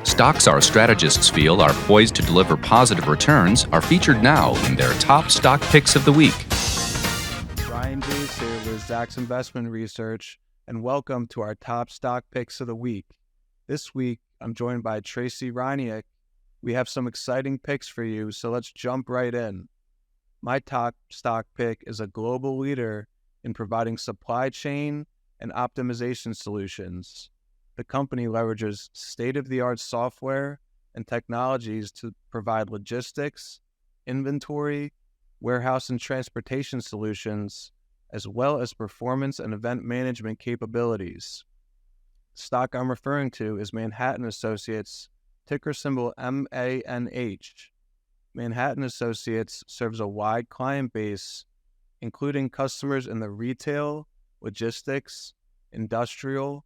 Stocks our strategists feel are poised to deliver positive returns are featured now in their top stock picks of the week. Ryan G's here with Zacks Investment Research, and welcome to our top stock picks of the week. This week, I'm joined by Tracy Reinick. We have some exciting picks for you, so let's jump right in. My top stock pick is a global leader in providing supply chain and optimization solutions. The company leverages state-of-the-art software and technologies to provide logistics, inventory, warehouse and transportation solutions, as well as performance and event management capabilities. The stock I'm referring to is Manhattan Associates, ticker symbol MANH. Manhattan Associates serves a wide client base, including customers in the retail, logistics, industrial,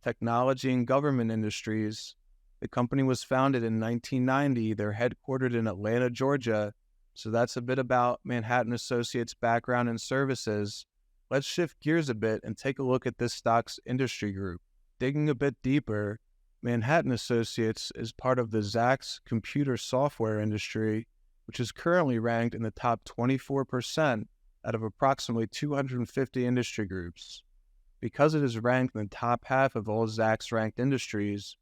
technology, and government industries. The company was founded in 1990. They're headquartered in Atlanta, Georgia. So that's a bit about Manhattan Associates' background and services. Let's shift gears a bit and take a look at this stock's industry group. Digging a bit deeper, Manhattan Associates is part of the Zacks computer software industry, which is currently ranked in the top 24% out of approximately 250 industry groups. Because it is ranked in the top half of all Zacks ranked industries,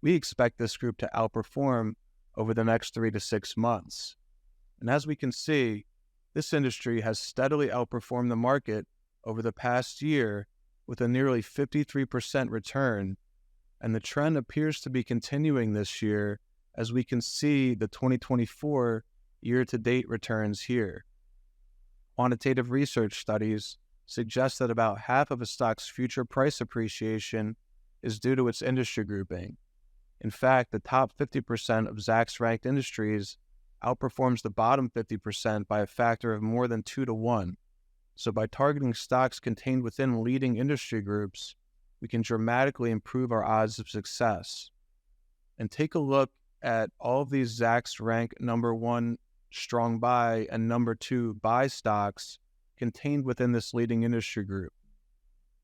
we expect this group to outperform over the next 3 to 6 months. And as we can see, this industry has steadily outperformed the market over the past year with a nearly 53% return, and the trend appears to be continuing this year as we can see the 2024 year-to-date returns here. Quantitative research studies suggest that about half of a stock's future price appreciation is due to its industry grouping. In fact, the top 50% of Zacks ranked industries outperforms the bottom 50% by a factor of more than 2 to 1. So by targeting stocks contained within leading industry groups, we can dramatically improve our odds of success. And take a look at all of these Zacks rank number 1 strong buy and number 2 buy stocks contained within this leading industry group.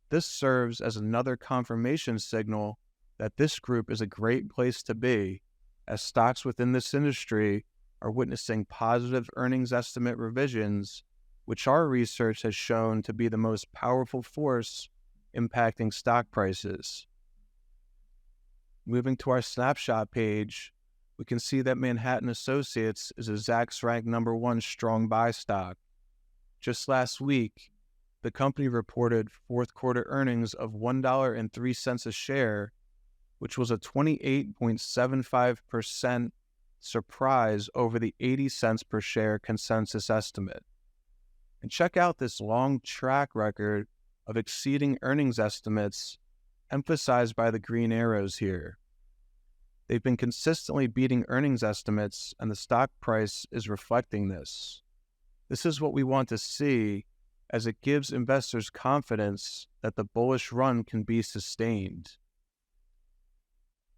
This serves as another confirmation signal that this group is a great place to be, as stocks within this industry are witnessing positive earnings estimate revisions, which our research has shown to be the most powerful force impacting stock prices. Moving to our snapshot page, we can see that Manhattan Associates is a Zacks ranked number 1 strong buy stock. Just last week, the company reported fourth quarter earnings of $1.03 a share, which was a 28.75% surprise over the 80 cents per share consensus estimate. And check out this long track record of exceeding earnings estimates, emphasized by the green arrows here. They've been consistently beating earnings estimates, and the stock price is reflecting this. This is what we want to see, as it gives investors confidence that the bullish run can be sustained.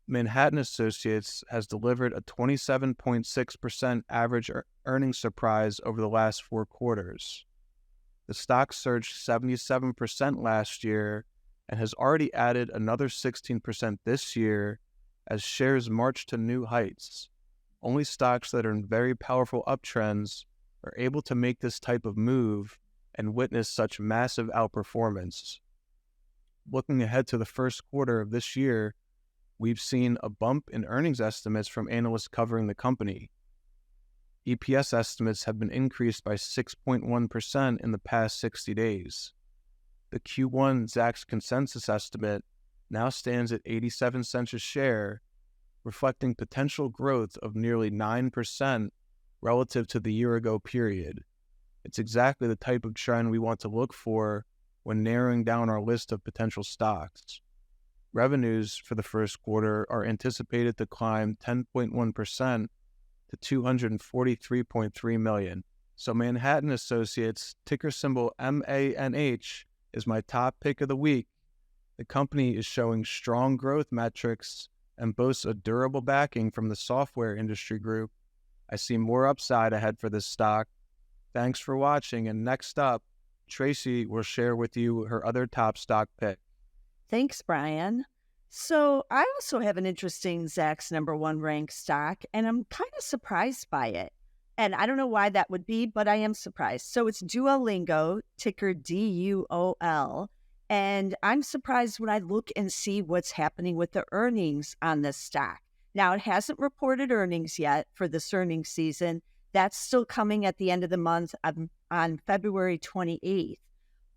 Manhattan Associates has delivered a 27.6% average earnings surprise over the last 4 quarters. The stock surged 77% last year and has already added another 16% this year as shares march to new heights. Only stocks that are in very powerful uptrends are able to make this type of move and witness such massive outperformance. Looking ahead to the first quarter of this year, we've seen a bump in earnings estimates from analysts covering the company. EPS estimates have been increased by 6.1% in the past 60 days. The Q1 Zacks consensus estimate now stands at 87 cents a share, reflecting potential growth of nearly 9% relative to the year-ago period. It's exactly the type of trend we want to look for when narrowing down our list of potential stocks. Revenues for the first quarter are anticipated to climb 10.1% to $243.3 million. So Manhattan Associates, ticker symbol MANH, is my top pick of the week. The company is showing strong growth metrics and boasts a durable backing from the software industry group. I see more upside ahead for this stock. Thanks for watching, and next up, Tracy will share with you her other top stock pick. Thanks, Brian. So I also have an interesting Zacks number one rank stock, and I'm kind of surprised by it. And I don't know why that would be, but I am surprised. So it's Duolingo, ticker DUOL. And I'm surprised when I look and see what's happening with the earnings on this stock. Now, it hasn't reported earnings yet for this earnings season. That's still coming at the end of the month on February 28th.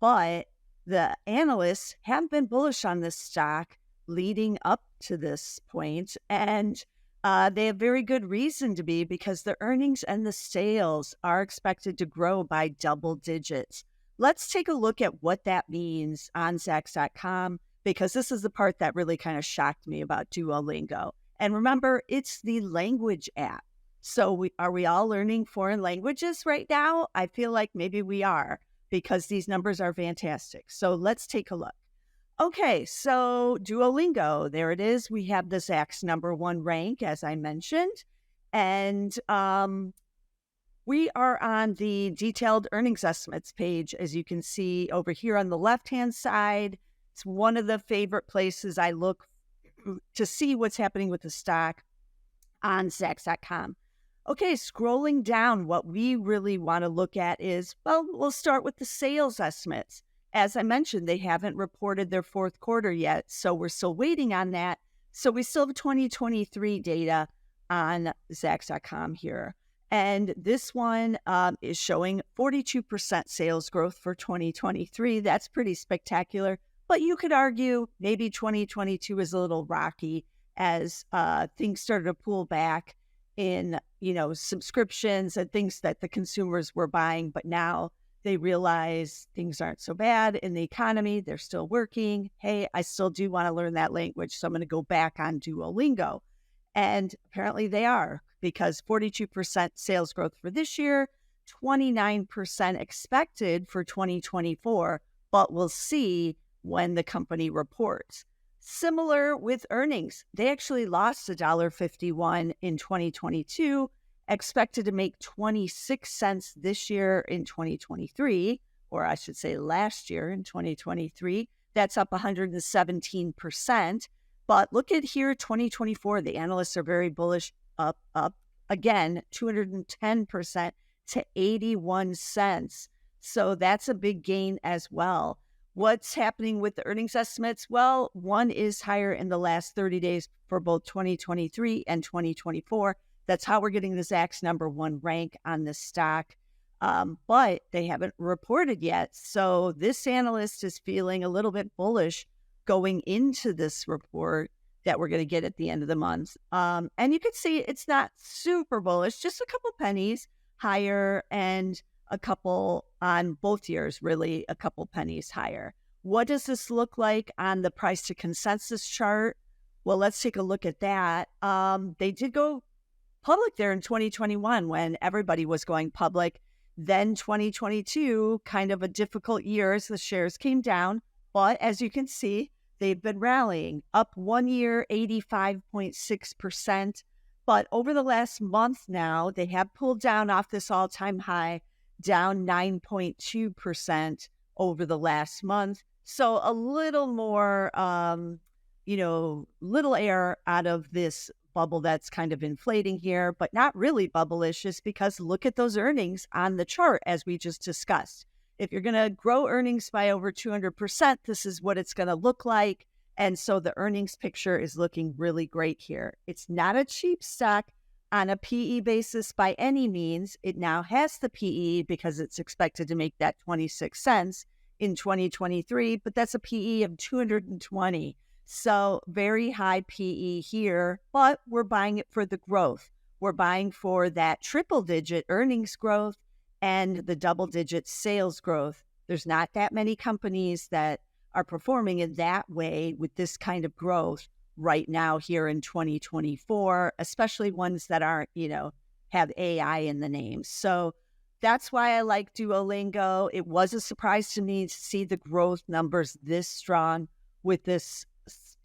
But the analysts have been bullish on this stock leading up to this point, and they have very good reason to be because the earnings and the sales are expected to grow by double digits. Let's take a look at what that means on Zacks.com, because this is the part that really kind of shocked me about Duolingo. And remember, it's the language app. So are we all learning foreign languages right now? I feel like maybe we are, because these numbers are fantastic. So let's take a look. Okay, so Duolingo, there it is. We have the Zacks number one rank, as I mentioned. And we are on the detailed earnings estimates page, as you can see over here on the left-hand side. It's one of the favorite places I look to see what's happening with the stock on Zacks.com. Okay, scrolling down, what we really want to look at is, well, we'll start with the sales estimates. As I mentioned, they haven't reported their fourth quarter yet, so we're still waiting on that. So we still have 2023 data on Zacks.com here. And this one is showing 42% sales growth for 2023. That's pretty spectacular. But you could argue maybe 2022 is a little rocky as things started to pull back in, subscriptions and things that the consumers were buying. But now they realize things aren't so bad in the economy. They're still working. Hey, I still do want to learn that language, so I'm going to go back on Duolingo. And apparently they are, because 42% sales growth for this year, 29% expected for 2024, but we'll see when the company reports. Similar with earnings. They actually lost $1.51 in 2022, expected to make 26 cents this year in 2023, or I should say last year in 2023. That's up 117%. But look at here, 2024, the analysts are very bullish, up again, 210% to 81 cents. So that's a big gain as well. What's happening with the earnings estimates? Well, one is higher in the last 30 days for both 2023 and 2024. That's how we're getting the Zacks number one rank on this stock. But they haven't reported yet. So this analyst is feeling a little bit bullish going into this report that we're going to get at the end of the month. And you can see it's not super bullish, just a couple pennies higher and a couple on both years, really a couple pennies higher. What does this look like on the price to consensus chart? Well, let's take a look at that. They did go public there in 2021 when everybody was going public. Then 2022, kind of a difficult year as the shares came down. But as you can see, they've been rallying up 1 year, 85.6%. But over the last month now, they have pulled down off this all-time high, down 9.2% over the last month. So a little more, little air out of this bubble that's kind of inflating here, but not really bubble-ish, just because look at those earnings on the chart as we just discussed. If you're going to grow earnings by over 200%, this is what it's going to look like. And so the earnings picture is looking really great here. It's not a cheap stock on a PE basis by any means. It now has the PE because it's expected to make that 26 cents in 2023, but that's a PE of 220. So very high PE here, but we're buying it for the growth. We're buying for that triple-digit earnings growth and the double-digit sales growth. There's not that many companies that are performing in that way with this kind of growth right now here in 2024, especially ones that aren't, have AI in the name. So that's why I like Duolingo. It was a surprise to me to see the growth numbers this strong with this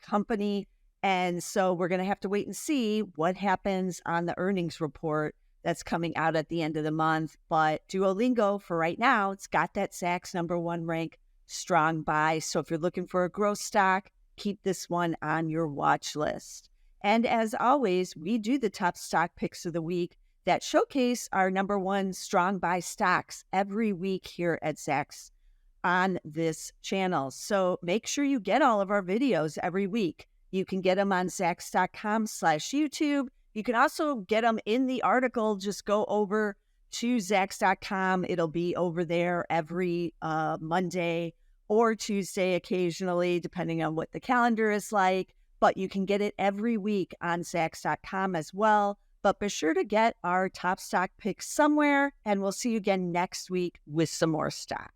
company. And so we're going to have to wait and see what happens on the earnings report that's coming out at the end of the month. But Duolingo, for right now, it's got that Zacks number one rank, strong buy. So if you're looking for a growth stock, keep this one on your watch list. And as always, we do the top stock picks of the week that showcase our number one strong buy stocks every week here at Zacks on this channel. So make sure you get all of our videos every week. You can get them on Zacks.com/YouTube. You can also get them in the article. Just go over to Zacks.com. It'll be over there every Monday or Tuesday occasionally, depending on what the calendar is like. But you can get it every week on Zacks.com as well. But be sure to get our top stock picks somewhere, and we'll see you again next week with some more stock.